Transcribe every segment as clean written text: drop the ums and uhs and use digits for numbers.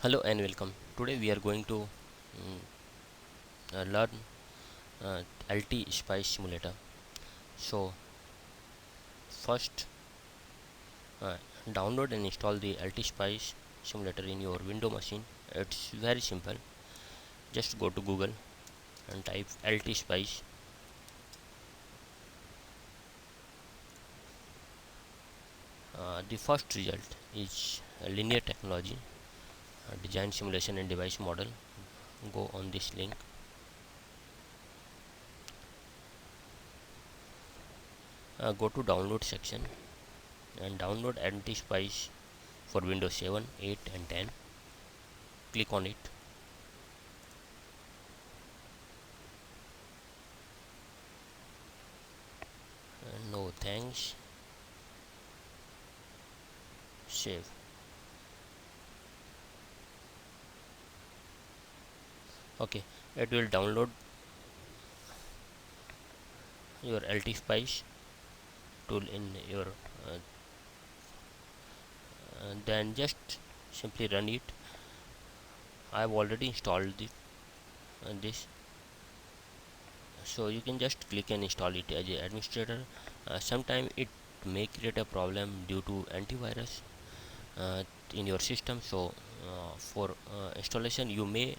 Hello and welcome. Today we are going to learn LTspice simulator. So first, uh, download and install the LTspice simulator in your Windows machine. It's very simple. Just go to Google and type LTspice. The first result is linear technology, design simulation and device model. Go on this link. Go to download section and download LTspice for Windows 7, 8 and 10. Click on it. No thanks. Save. Okay, it will download your LTspice tool in your then just simply run it. I have already installed this, so you can just click and install it as an administrator. Sometimes it may create a problem due to antivirus in your system, so for installation you may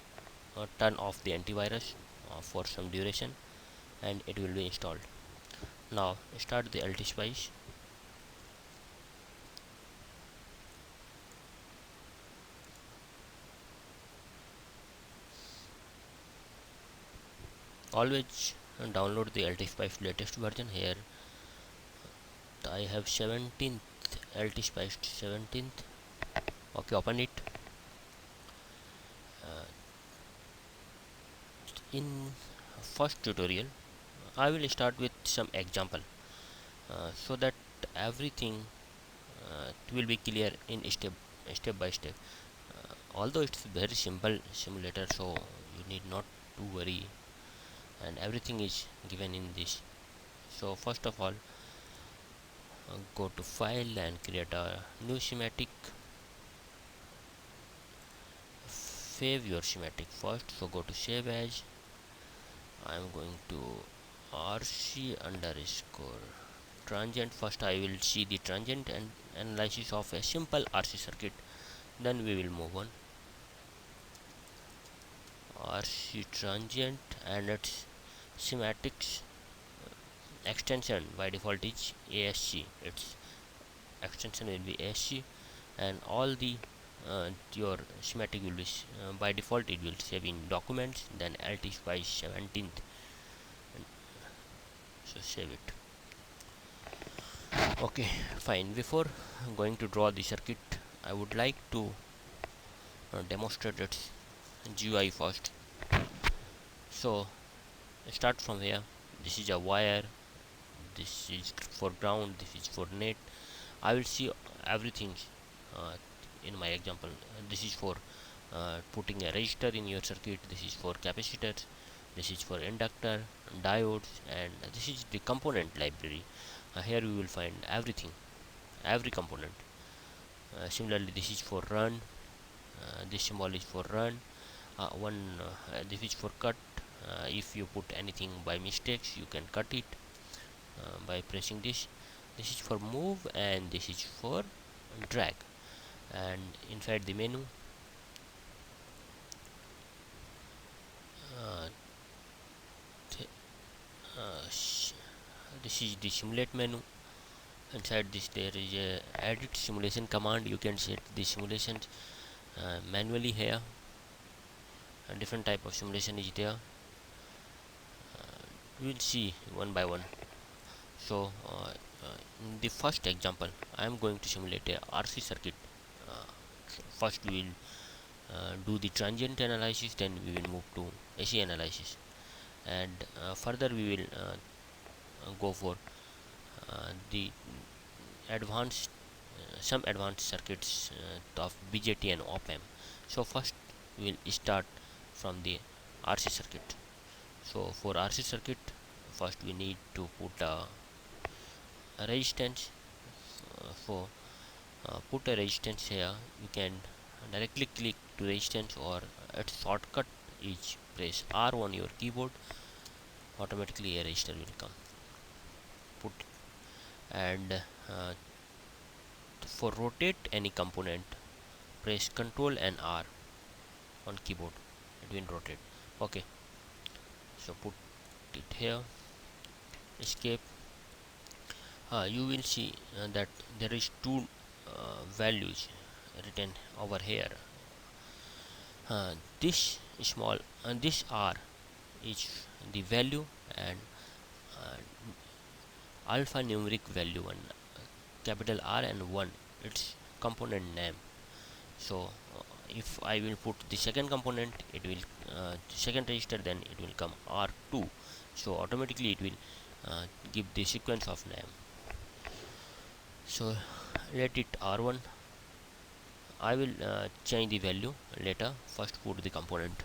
turn off the antivirus for some duration and it will be installed. Now start the LTspice. Always download the LTspice latest version. Here I have 17th LTspice 17th. Okay, open it. In first tutorial I will start with some example so that everything will be clear in step by step. Although it's very simple simulator, so you need not to worry, and everything is given in this. So first of all, go to file and create a new schematic. Save your schematic first, so go to save as. I am going to rc underscore transient. First I will see the transient and analysis of a simple RC circuit, then we will move on. RC transient and its schematics extension by default is ASC. Its extension will be ASC, and all the your schematic will be by default it will save in documents, then LTspice 17th, so save it. Okay, fine. Before going to draw the circuit, I would like to demonstrate its GUI first. So start from here. This is a wire, this is for ground, this is for net. I will see everything uh, in my example. This is for putting a resistor in your circuit, this is for capacitors, this is for inductor, diodes, and this is the component library. Here we will find everything, every component. Similarly, this is for run. This symbol is for run. This is for cut. If you put anything by mistakes, you can cut it by pressing this. This is for move, and this is for drag. And inside the menu, uh, this is the simulate menu. Inside this there is a edit simulation command. You can set the simulations manually here. A different type of simulation is there. We will see one by one. So in the first example I am going to simulate a RC circuit. uh, First we will do the transient analysis, then we will move to AC analysis, and further we will go for the advanced some advanced circuits of BJT and op-amp. So first we will start from the RC circuit. So for RC circuit, first we need to put a resistance. For put a resistance here, you can directly click to resistance, or its shortcut is press R on your keyboard. Automatically a resistor will come. Put and for rotate any component, press Ctrl and R on keyboard. It will rotate. Okay, so put it here. Escape. You will see that there is two values written over here. This small and this R is the value, and uh, alphanumeric value, and capital R and 1 its component name. So if I will put the second component, it will second register, then it will come R2. So automatically it will give the sequence of name. So let it R1. I will change the value later. First put the component.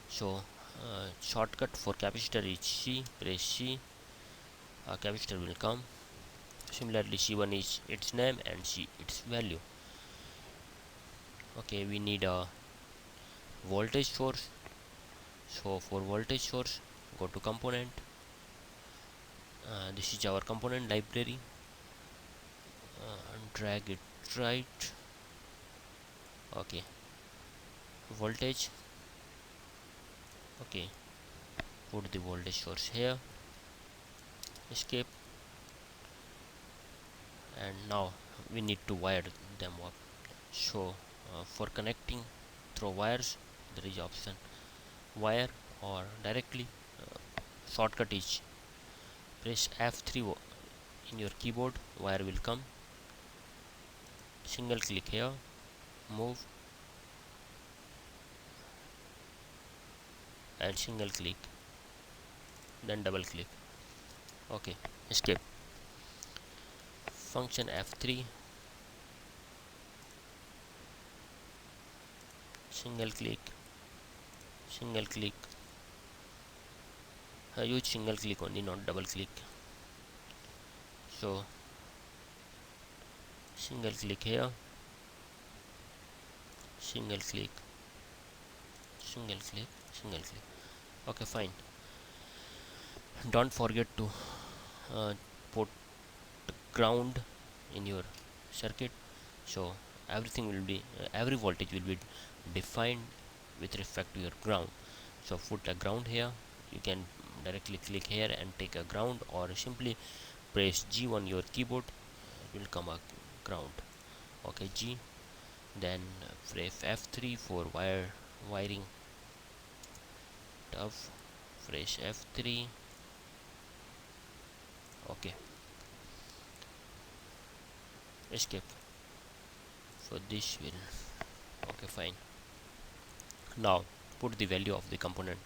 So shortcut for capacitor is C. Press C. Capacitor will come. Similarly, C1 is its name and C its value. Okay, we need a voltage source. So for voltage source, go to component. This is our component library. Drag it right. Okay, voltage. Okay, put the voltage source here. Escape. And now we need to wire them up. So for connecting through wires, there is option wire, or directly shortcut is press F3 in your keyboard. Wire will come. Single click here, move, and single click, then double click. Okay, escape. Function F3, single click, single click. Use single click only, not double click. So single click here, single click, single click, single click. Okay, fine. Don't forget to put ground in your circuit, so everything will be every voltage will be defined with respect to your ground. So put a ground here. You can directly click here and take a ground, or simply press G on your keyboard. It will come a ground. Okay, G. Then press F3 for wiring tough. Press F3. Okay, escape. So this will, okay, fine. Now put the value of the component.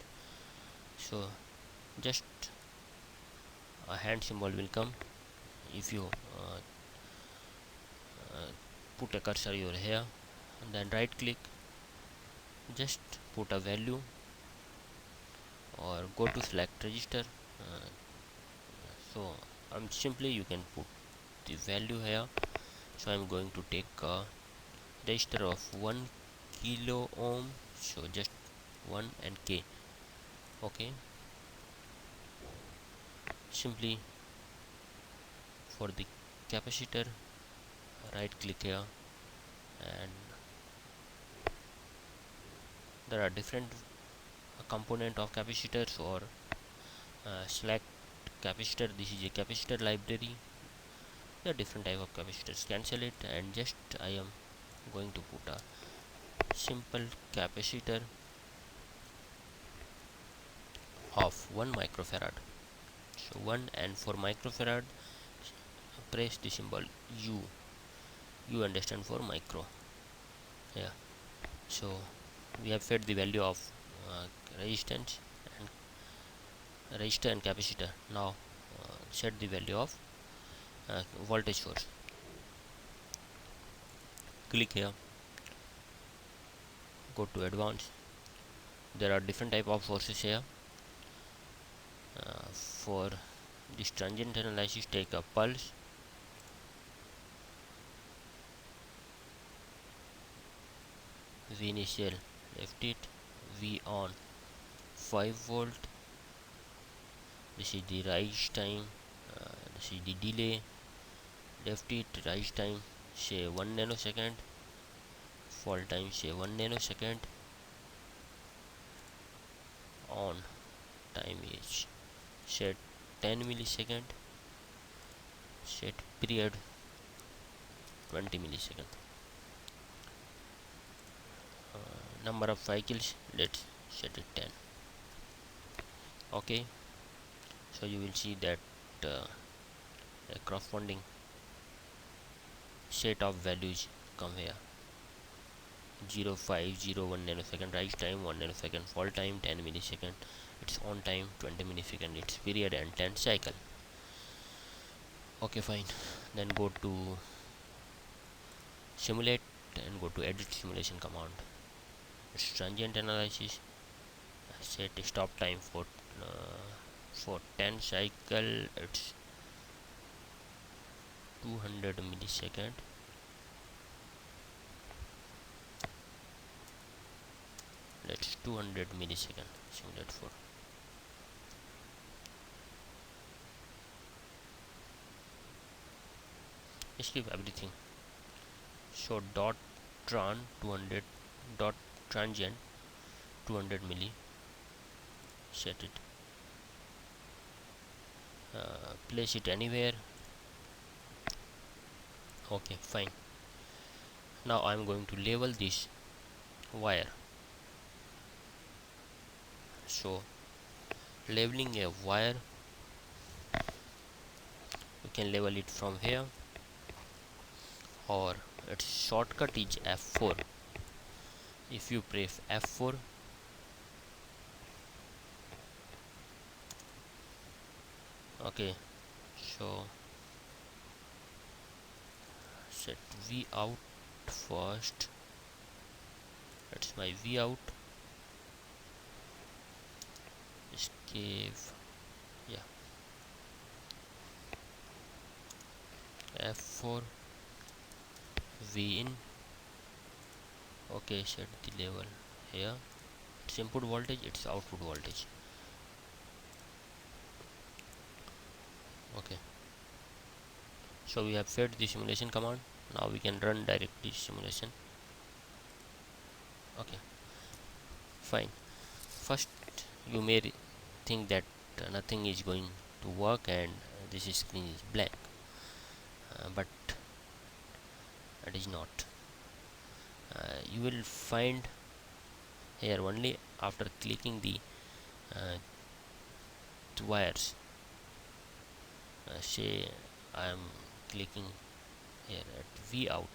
So just a hand symbol will come. If you put a cursor over here, and then right click, just put a value, or go to select register. So simply you can put the value here. So I'm going to take a register of 1 kilo ohm. So just 1 and K. Okay, simply for the capacitor, right click here, and there are different component of capacitors, or select capacitor. This is a capacitor library. There are different type of capacitors. Cancel it, and just I am going to put a simple capacitor of 1 microfarad. So 1, and for microfarad, press the symbol U. You understand, for micro. Yeah. So we have fed the value of resistance and resistor and capacitor. Now set the value of voltage source. Click here, go to advanced. There are different type of sources here. For this transient analysis, take a pulse, V initial, left it. V on 5 volt. This is the rise time. This is the delay. Left it. Rise time say 1 nanosecond. Fall time say 1 nanosecond. On time is set 10 millisecond. Set period 20 millisecond. Number of cycles, let's set it 10. Okay, so you will see that a corresponding set of values come here. 0, 5, 0, 1 nanosecond, rise time 1 nanosecond, fall time 10 millisecond, its on time 20 millisecond, its period and 10 cycle. Okay, fine. Then go to simulate and go to edit simulation command. It's transient analysis. Set stop time for 10 cycle. It's 200 millisecond. Let's 200 millisecond simulate for. Skip everything. So dot tran 200 dot transient 200 milli. Set it. Place it anywhere. Okay, fine. Now I'm going to label this wire. So labeling a wire, you can label it from here, or its shortcut is F4. If you press F4, okay, so set V out first. That's my V out. Escape, yeah, F4, V in. Okay, set the level here. It's input voltage, it's output voltage. Okay, so we have fed the simulation command. Now we can run directly simulation. Okay, fine. First, you may think that nothing is going to work and this screen is blank, but it is not. You will find here only after clicking the wires. Say I am clicking here at V out,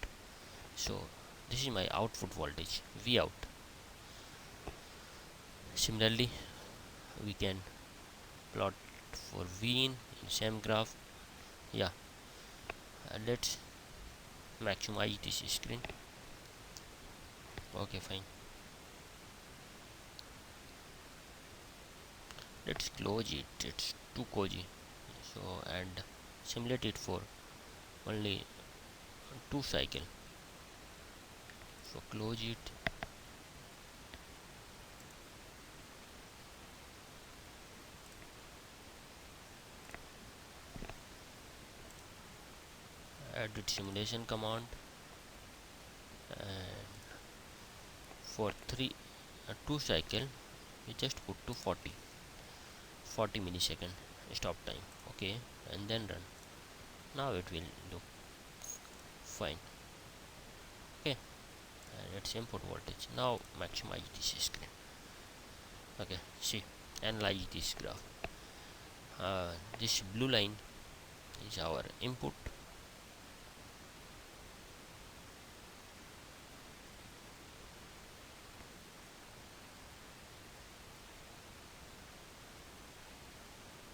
so this is my output voltage, V out. Similarly, we can plot for V in same graph. Yeah, let's maximize this screen. Okay, fine. Let's close it, it's too cozy. So and simulate it for only 2 cycle. So close it. Edit simulation command, and for 2 cycle we just put to 40 millisecond stop time. Okay, and then run. Now it will look fine. Okay, and it's input voltage. Now maximize this screen. Okay, see, analyze this graph. This blue line is our input.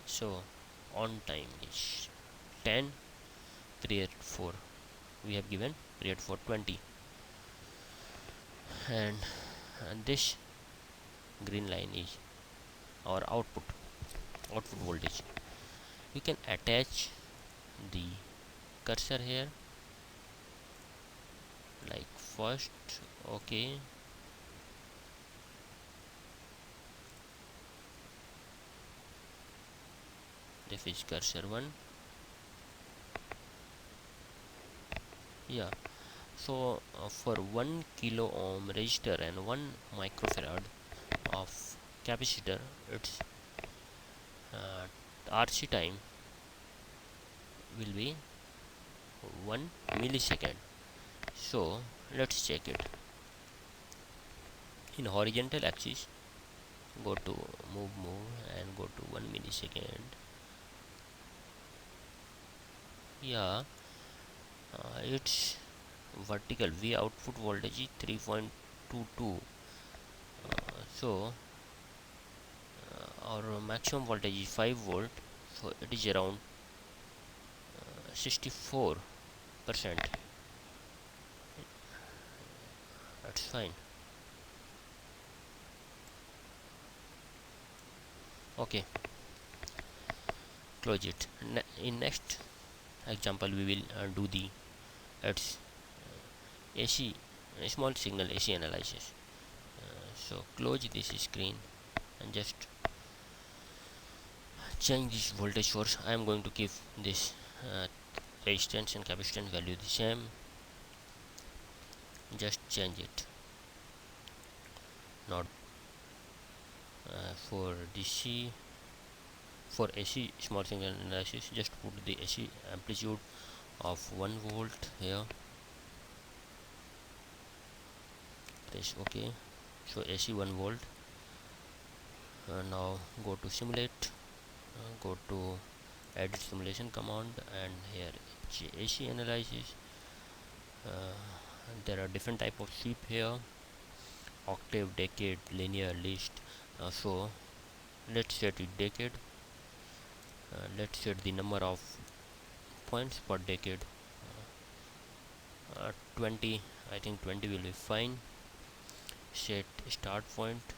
So on time is 10, period for we have given period for 20, and this green line is our output voltage. We can attach the cursor here like first. Okay, If is cursor 1, yeah. So for 1 kilo ohm resistor and 1 microfarad of capacitor, its RC time will be 1 millisecond. So let's check it. In horizontal axis, go to move and go to 1 millisecond. Yeah, it's vertical. V output voltage is 3.22. So our maximum voltage is 5 volt. So it is around 64%. That's fine. Okay, close it. In next example, we will do the its AC small signal AC analysis. So close this screen and just change this voltage source. I am going to keep this resistance and capacitance value the same. Just change it. Not for DC, for AC small signal analysis, just put the AC amplitude of 1 volt here. Press OK. So AC 1 volt. Now go to simulate. Go to edit simulation command, and here AC analysis. There are different type of sweep here: octave, decade, linear, list. So let's set it decade. Let's set the number of points per decade. 20. I think 20 will be fine. Set start point.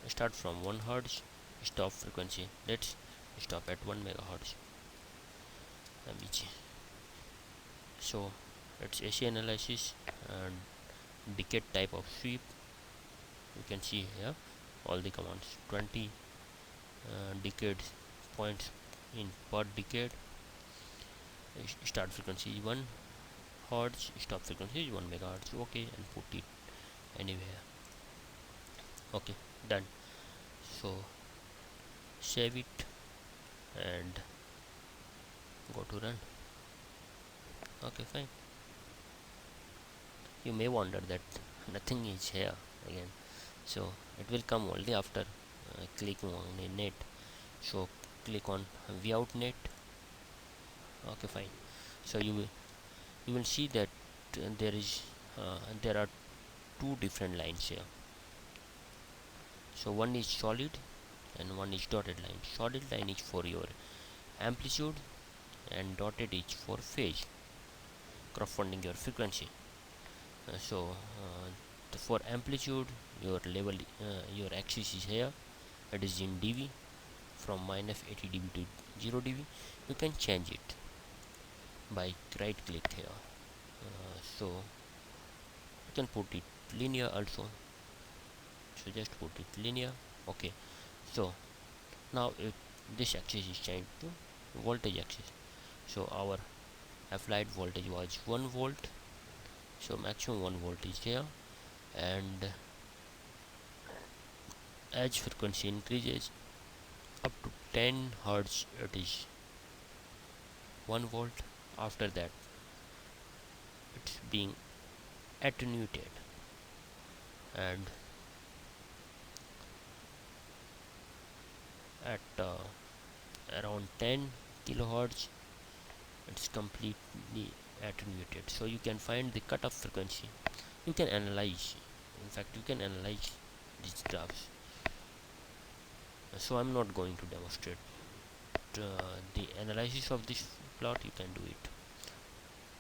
Start from 1 hertz. Stop frequency. Let's stop at 1 megahertz. So it's AC analysis and decade type of sweep. You can see here all the commands. 20 decades points in per decade. Start frequency is 1 hertz. Stop frequency is 1 megahertz. Okay, and put it anywhere. Okay, done. So save it and go to run. Okay, fine. You may wonder that nothing is here again. So it will come only after clicking on the net. So click on vout net. Okay, fine. So you will see that there are two different lines here. So one is solid and one is dotted line. Solid line is for your amplitude and dotted is for phase corresponding your frequency. For amplitude, your level your axis is here. It is in dB, from minus 80 dB to 0 dB. You can change it by right click here. So you can put it linear also. So just put it linear. Okay, so now this axis is changed to voltage axis. So our applied voltage was 1 volt. So maximum 1 volt is here, and as frequency increases up to 10 hertz, it is 1 volt. After that, it's being attenuated, and at around 10 kilohertz, it's completely attenuated. So you can find the cutoff frequency. You can analyze. In fact, you can analyze these graphs. So I'm not going to demonstrate the analysis of this plot. You can do it.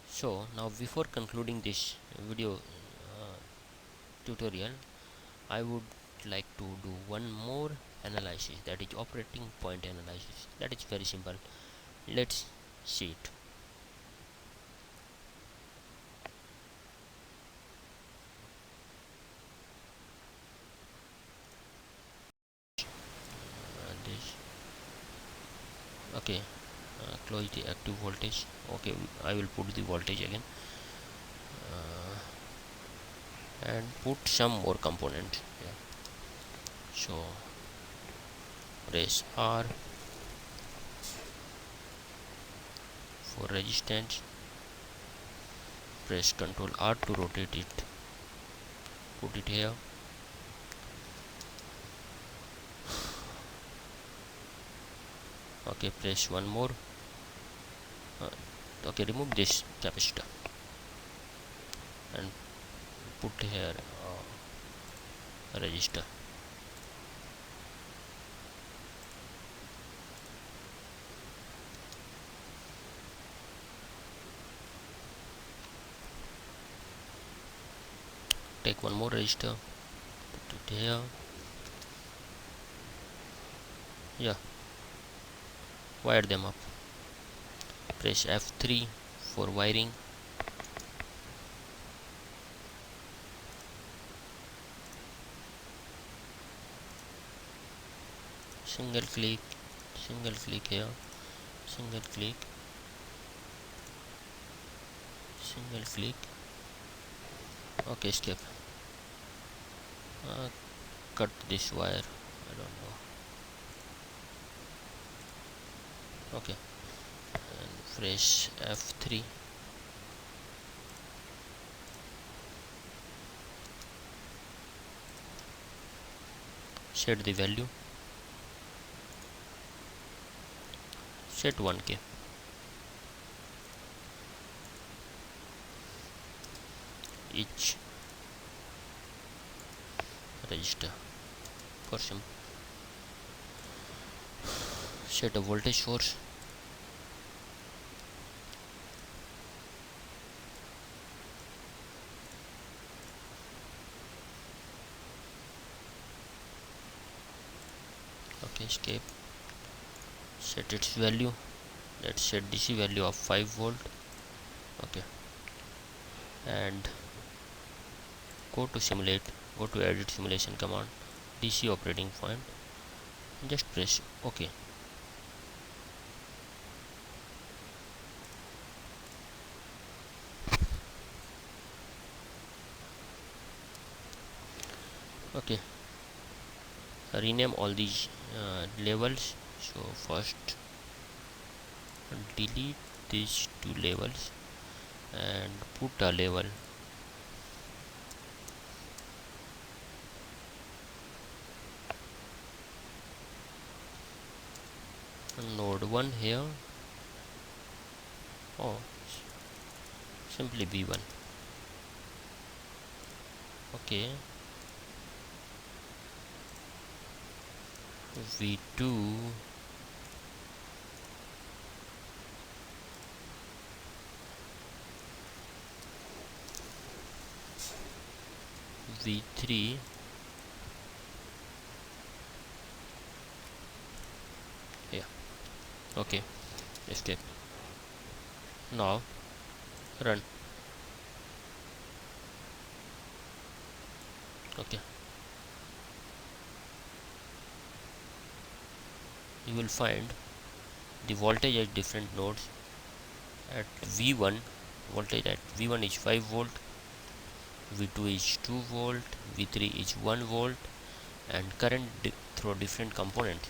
So now, before concluding this video tutorial, I would like to do one more analysis, that is operating point analysis. That is very simple. Let's see it. This Okay, close the active voltage. Okay, I will put the voltage again, and put some more component. Yeah. So press R for resistance, press Ctrl R to rotate it, put it here. Okay, press one more. Okay, remove this capacitor and put here a resistor. Take one more resistor, put it here. Yeah, wire them up. Press F3 for wiring. Single click here, single click, single click. Okay, escape. Cut this wire, I don't know. Okay, and press F3. Set the value, set 1K. Each register for some. Set a voltage source. Okay, escape. Set its value. Let's set DC value of 5 volt. Okay, and go to simulate, go to edit simulation command, DC operating point, just press OK. Okay, rename all these levels. So first delete these two levels and put a level. Node 1 here. Oh, simply B1. Okay, V2, V3, yeah. Okay, escape. Now run. Okay, you will find the voltage at different nodes. At V1, voltage at V1 is 5 volt, V2 is 2 volt, V3 is 1 volt, and current through different components.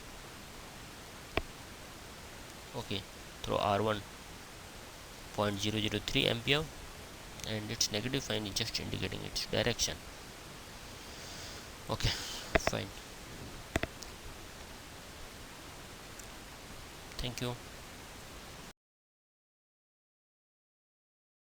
Okay, through R1 0.003 ampere, and its negative sign is just indicating its direction. Okay, fine. Thank you.